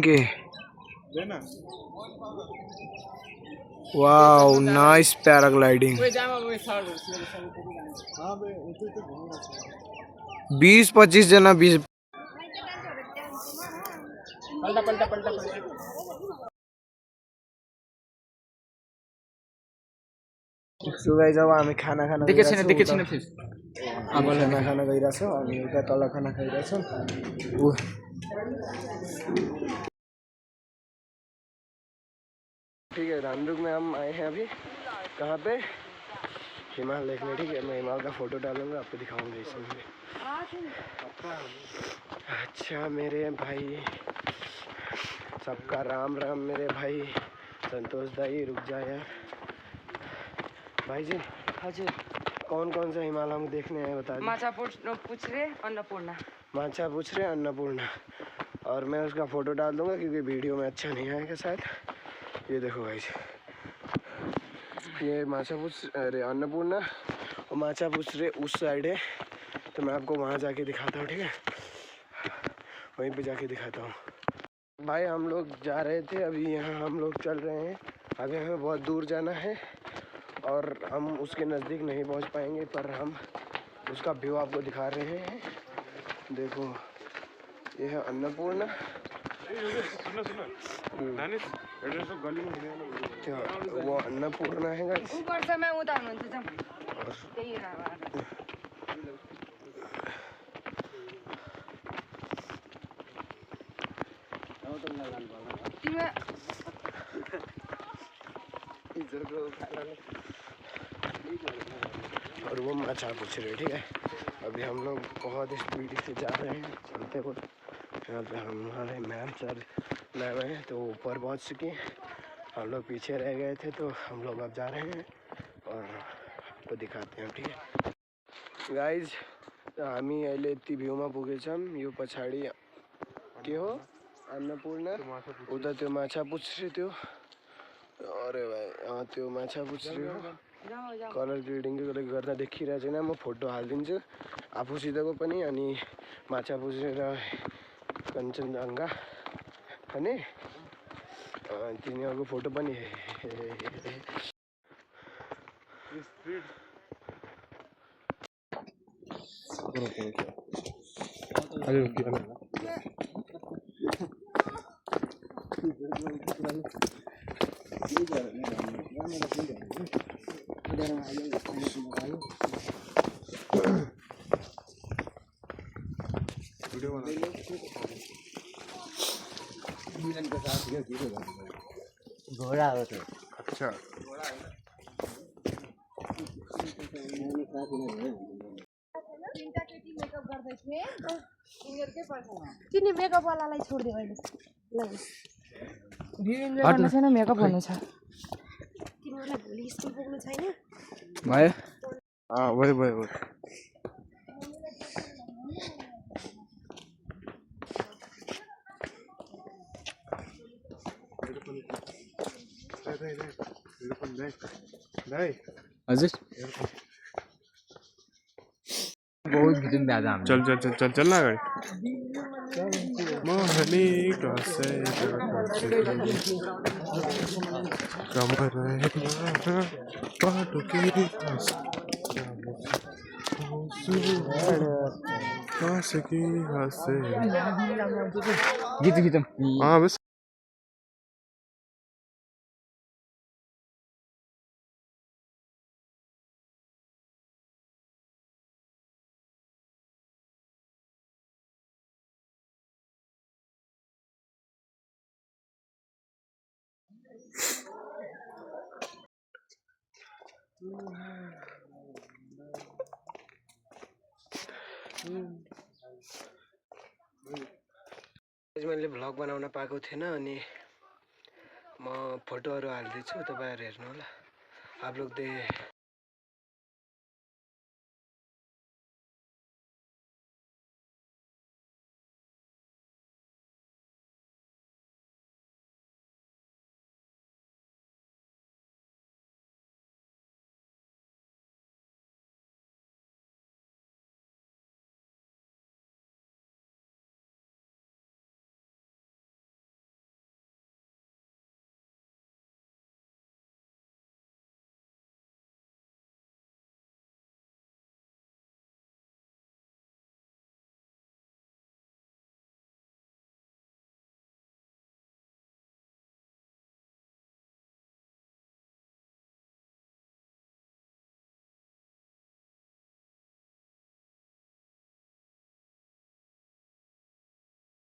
के wow nice paragliding 20-25 जना 20 so guys अब हामी खाना खाना गइरहेछौँ खाना खाना गइरहेछौँ अनि उता तल खाना खाइरहेछौँ ठीक है रामदुग में हम आए हैं अभी कहाँ पे हिमाल देखने ठीक है मैं हिमाल का फोटो डालूंगा आपको दिखाऊंगा इसमें अच्छा मेरे भाई सबका राम राम मेरे भाई संतोष दाई रुक जा यार भाई जी हाँ जी कौन कौन सा हिमालय हम देखने हैं बता माछापुछरे अन्नपूर्णा माछापुछरे अन्नपूर्णा और मैं उसका फ़ोटो डाल दूंगा क्योंकि वीडियो में अच्छा नहीं आएगा शायद ये देखो गाइस ये अरे अन्नपूर्णा और माछापुछरे उस साइड है तो मैं आपको वहाँ जाके दिखाता हूँ ठीक है वहीं पे जाके दिखाता हूँ भाई हम लोग जा रहे थे अभी यहाँ हम लोग चल रहे हैं अभी हमें बहुत दूर जाना है और हम उसके नज़दीक नहीं पहुँच पाएंगे पर हम उसका व्यू आपको दिखा रहे हैं देखो ये है अन्नपूर्णा वो अन्नपूर्णा है गाइस और वो माछापुछरे ठीक है अभी हम लोग बहुत स्पीड से जा रहे हैं चलते हुए यहाँ पे हमारे मैम सर मैम हैं तो ऊपर पहुँच चुके हैं हम लोग पीछे रह गए थे तो हम लोग अब जा रहे हैं और आपको दिखाते हैं ठीक है गाइज हामी अहिले यति भ्यूमा पुगेछौँ यो पछाडि के हो अन्नपूर्णा उता त्यो माछापुछरे त्यो अरे भाइ त्यो माछापुछरे हो कलर ग्रेडिङले गर्दा देखिरहेको छैन म फोटो हालिदिन्छु आफूसितको पनि अनि माछापुछरे र कञ्चनजङ्घा अनि तिनीहरूको फोटो पनि घोड़ा हो तो अच्छा किन मेकअप वालालाई छोड्दियो अहिले ल छैन मेकअप गर्नु छ तिमीलाई भोलि स्कुल पुग्नु छैन भयो भयो भयो हजुर बहुत खिच्यौँ नि आज हामी चल चल चल चल चल ना गाड़ी मोहनी कसै कमर बाटो के हंसे गीत गीतम हाँ बस मैले भ्लग बनाउन पाएको थिएन अनि म फोटोहरू हाल्दैछु तपाईहरु हेर्नु होला आप लोग दे